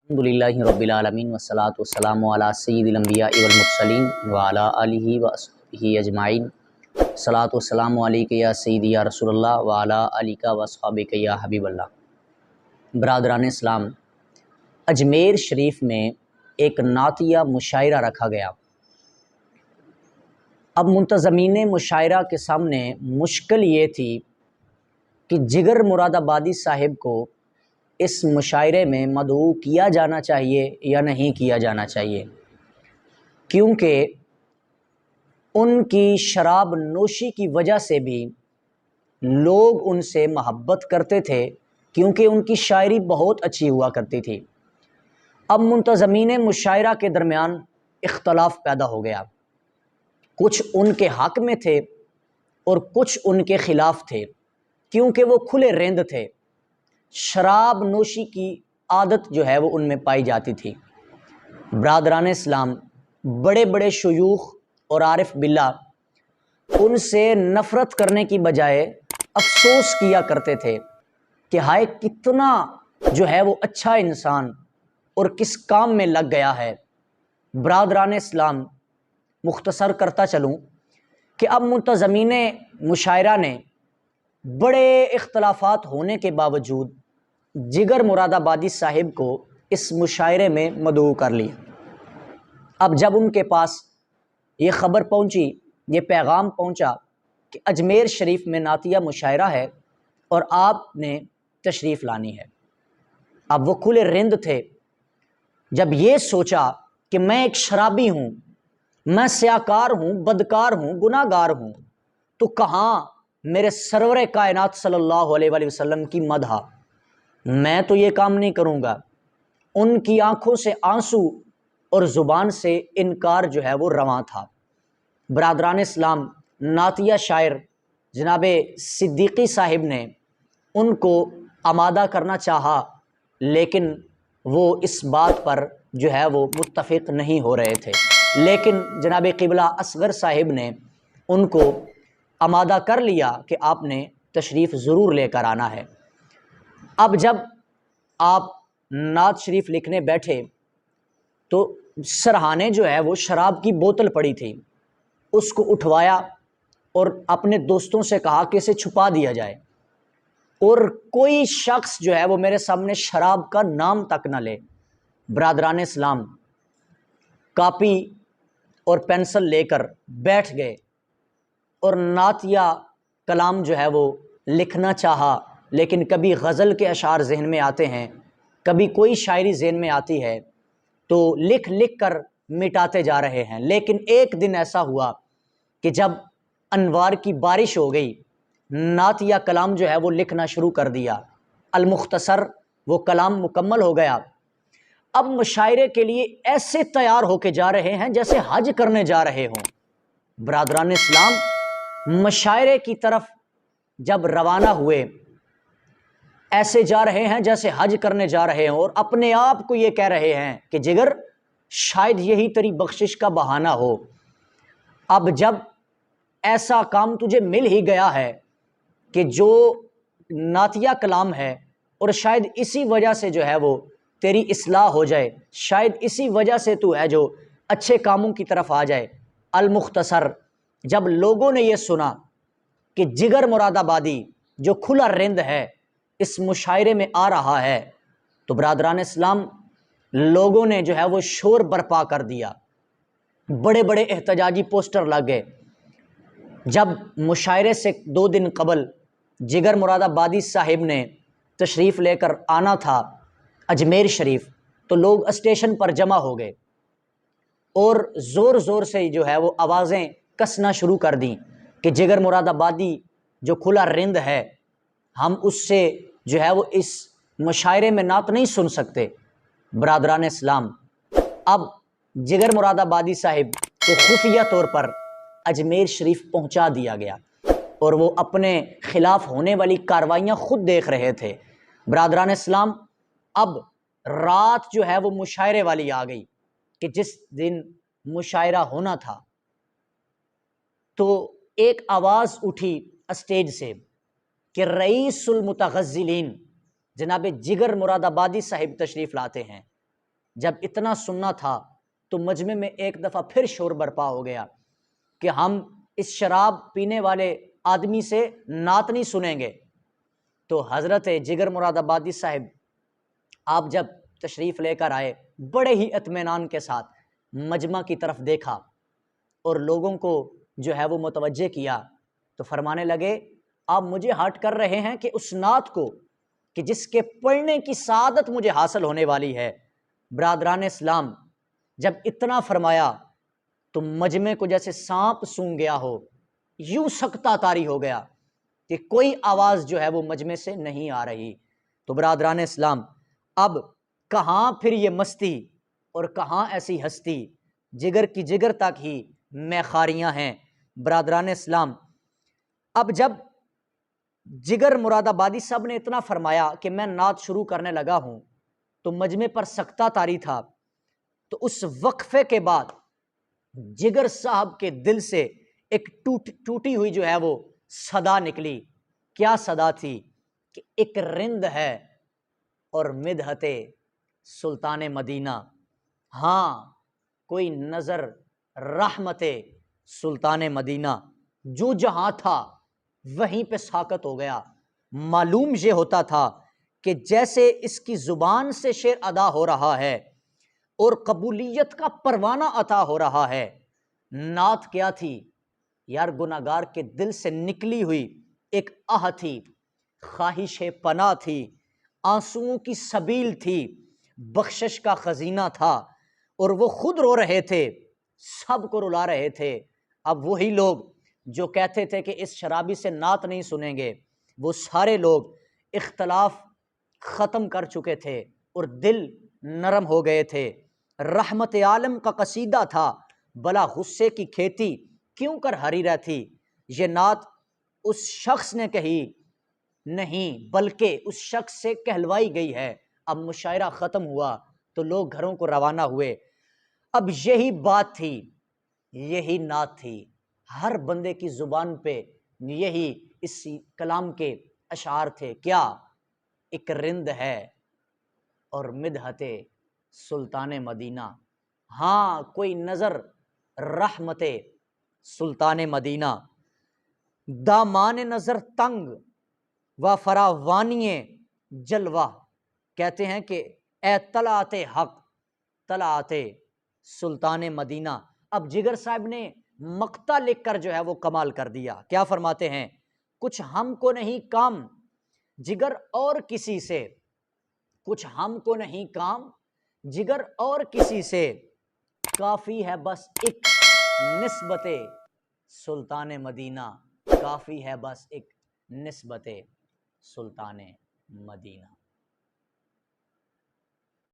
الحمدللہ رب العالمین والصلاة والسلام علی سید الانبیاء والمرسلین وعلی آلہ وصحبہ اجمعین۔ صلاۃ والسلام علیک یا سیدی یا رسول اللہ وعلی آلک واصحابک یا حبیب اللہ۔ برادران اسلام، اجمیر شریف میں ایک نعتیہ مشاعرہ رکھا گیا۔ اب منتظمین مشاعرہ کے سامنے مشکل یہ تھی کہ جگر مراد آبادی صاحب کو اس مشاعرے میں مدعو کیا جانا چاہیے یا نہیں کیا جانا چاہیے، کیونکہ ان کی شراب نوشی کی وجہ سے بھی لوگ ان سے محبت کرتے تھے، کیونکہ ان کی شاعری بہت اچھی ہوا کرتی تھی۔ اب منتظمین مشاعرہ کے درمیان اختلاف پیدا ہو گیا، کچھ ان کے حق میں تھے اور کچھ ان کے خلاف تھے، کیونکہ وہ کھلے رند تھے۔ شراب نوشی کی عادت جو ہے وہ ان میں پائی جاتی تھی۔ برادران اسلام، بڑے بڑے شیوخ اور عارف باللہ ان سے نفرت کرنے کی بجائے افسوس کیا کرتے تھے کہ ہائے کتنا جو ہے وہ اچھا انسان اور کس کام میں لگ گیا ہے۔ برادران اسلام، مختصر کرتا چلوں کہ اب منتظمین مشاعرہ نے بڑے اختلافات ہونے کے باوجود جگر مراد آبادی صاحب کو اس مشاعرے میں مدعو کر لیا۔ اب جب ان کے پاس یہ خبر پہنچی، یہ پیغام پہنچا کہ اجمیر شریف میں نعتیہ مشاعرہ ہے اور آپ نے تشریف لانی ہے، اب وہ کھلے رند تھے۔ جب یہ سوچا کہ میں ایک شرابی ہوں، میں سیاکار ہوں، بدکار ہوں، گناہ گار ہوں، تو کہاں میرے سرور کائنات صلی اللہ علیہ وآلہ وسلم کی مدح، میں تو یہ کام نہیں کروں گا۔ ان کی آنکھوں سے آنسو اور زبان سے انکار جو ہے وہ رواں تھا۔ برادران اسلام، نعتیہ شاعر جناب صدیقی صاحب نے ان کو آمادہ کرنا چاہا، لیکن وہ اس بات پر جو ہے وہ متفق نہیں ہو رہے تھے، لیکن جناب قبلہ اصغر صاحب نے ان کو آمادہ کر لیا کہ آپ نے تشریف ضرور لے کر آنا ہے۔ اب جب آپ نعت شریف لکھنے بیٹھے تو سرہانے جو ہے وہ شراب کی بوتل پڑی تھی، اس کو اٹھوایا اور اپنے دوستوں سے کہا کہ اسے چھپا دیا جائے اور کوئی شخص جو ہے وہ میرے سامنے شراب کا نام تک نہ لے۔ برادران اسلام کاپی اور پینسل لے کر بیٹھ گئے اور نعتیہ کلام جو ہے وہ لکھنا چاہا، لیکن کبھی غزل کے اشعار ذہن میں آتے ہیں، کبھی کوئی شاعری ذہن میں آتی ہے، تو لکھ لکھ کر مٹاتے جا رہے ہیں۔ لیکن ایک دن ایسا ہوا کہ جب انوار کی بارش ہو گئی، نعتیہ کلام جو ہے وہ لکھنا شروع کر دیا، المختصر وہ کلام مکمل ہو گیا۔ اب مشاعرے کے لیے ایسے تیار ہو کے جا رہے ہیں جیسے حج کرنے جا رہے ہوں۔ برادران اسلام مشاعرے کی طرف جب روانہ ہوئے، ایسے جا رہے ہیں جیسے حج کرنے جا رہے ہوں، اور اپنے آپ کو یہ کہہ رہے ہیں کہ جگر شاید یہی تیری بخشش کا بہانہ ہو۔ اب جب ایسا کام تجھے مل ہی گیا ہے کہ جو نعتیہ کلام ہے، اور شاید اسی وجہ سے جو ہے وہ تیری اصلاح ہو جائے، شاید اسی وجہ سے تو ہے جو اچھے کاموں کی طرف آ جائے۔ المختصر جب لوگوں نے یہ سنا کہ جگر مراد آبادی جو کھلا رند ہے اس مشاعرے میں آ رہا ہے، تو برادران اسلام لوگوں نے جو ہے وہ شور برپا کر دیا، بڑے بڑے احتجاجی پوسٹر لگ گئے۔ جب مشاعرے سے 2 دن قبل جگر مراد آبادی صاحب نے تشریف لے کر آنا تھا اجمیر شریف، تو لوگ اسٹیشن پر جمع ہو گئے اور زور زور سے جو ہے وہ آوازیں کسنا شروع کر دیں کہ جگر مراد آبادی جو کھلا رند ہے، ہم اس سے جو ہے وہ اس مشاعرے میں نعت نہیں سن سکتے۔ برادران اسلام، اب جگر مراد آبادی صاحب کو خفیہ طور پر اجمیر شریف پہنچا دیا گیا اور وہ اپنے خلاف ہونے والی کاروائیاں خود دیکھ رہے تھے۔ برادران اسلام، اب رات جو ہے وہ مشاعرے والی آ گئی کہ جس دن مشاعرہ ہونا تھا، تو ایک آواز اٹھی اسٹیج سے کہ رئیس المتغزلین جناب جگر مراد آبادی صاحب تشریف لاتے ہیں۔ جب اتنا سننا تھا تو مجمع میں ایک دفعہ پھر شور برپا ہو گیا کہ ہم اس شراب پینے والے آدمی سے نعت نہیں سنیں گے۔ تو حضرت جگر مراد آبادی صاحب آپ جب تشریف لے کر آئے، بڑے ہی اطمینان کے ساتھ مجمع کی طرف دیکھا اور لوگوں کو جو ہے وہ متوجہ کیا، تو فرمانے لگے آپ مجھے ہرٹ کر رہے ہیں کہ اس نعت کو کہ جس کے پڑھنے کی سعادت مجھے حاصل ہونے والی ہے۔ برادران اسلام، جب اتنا فرمایا تو مجمع کو جیسے سانپ سونگھ گیا ہو، یوں سکتہ طاری ہو گیا کہ کوئی آواز جو ہے وہ مجمع سے نہیں آ رہی۔ تو برادران اسلام، اب کہاں پھر یہ مستی اور کہاں ایسی ہستی، جگر کی جگر تک ہی میخاریاں ہیں۔ برادران اسلام، اب جب جگر مراد آبادی صاحب نے اتنا فرمایا کہ میں نعت شروع کرنے لگا ہوں تو مجمع پر سکتہ طاری تھا، تو اس وقفے کے بعد جگر صاحب کے دل سے ایک ٹوٹی ہوئی جو ہے وہ صدا نکلی۔ کیا صدا تھی کہ ایک رند ہے اور مدحت سلطان مدینہ، ہاں کوئی نظر رحمت سلطان مدینہ، جو جہاں تھا وہیں پہ ساکت ہو گیا۔ معلوم یہ ہوتا تھا کہ جیسے اس کی زبان سے شعر ادا ہو رہا ہے اور قبولیت کا پروانہ عطا ہو رہا ہے۔ نعت کیا تھی یار؟ گناہگار کے دل سے نکلی ہوئی ایک آہ تھی، خواہش پناہ تھی، آنسوؤں کی سبیل تھی، بخشش کا خزینہ تھا، اور وہ خود رو رہے تھے، سب کو رلا رہے تھے۔ اب وہی لوگ جو کہتے تھے کہ اس شرابی سے نعت نہیں سنیں گے، وہ سارے لوگ اختلاف ختم کر چکے تھے اور دل نرم ہو گئے تھے۔ رحمت عالم کا قصیدہ تھا، بلا غصے کی کھیتی کیوں کر ہری رہتی۔ یہ نعت اس شخص نے کہی نہیں بلکہ اس شخص سے کہلوائی گئی ہے۔ اب مشاعرہ ختم ہوا تو لوگ گھروں کو روانہ ہوئے۔ اب یہی بات تھی، یہی نعت تھی، ہر بندے کی زبان پہ یہی اس کلام کے اشعار تھے۔ کیا؟ ایک رند ہے اور مدحت سلطان مدینہ، ہاں کوئی نظر رحمت سلطان مدینہ، دامان نظر تنگ و فراوانی جلوہ۔ کہتے ہیں کہ اے طلعت حق، طلعت سلطان مدینہ۔ اب جگر صاحب نے مقطع لکھ کر جو ہے وہ کمال کر دیا۔ کیا فرماتے ہیں؟ کچھ ہم کو نہیں کام جگر اور کسی سے، کچھ ہم کو نہیں کام جگر اور کسی سے، کافی ہے بس ایک نسبت سلطان مدینہ، کافی ہے بس ایک نسبت سلطان مدینہ۔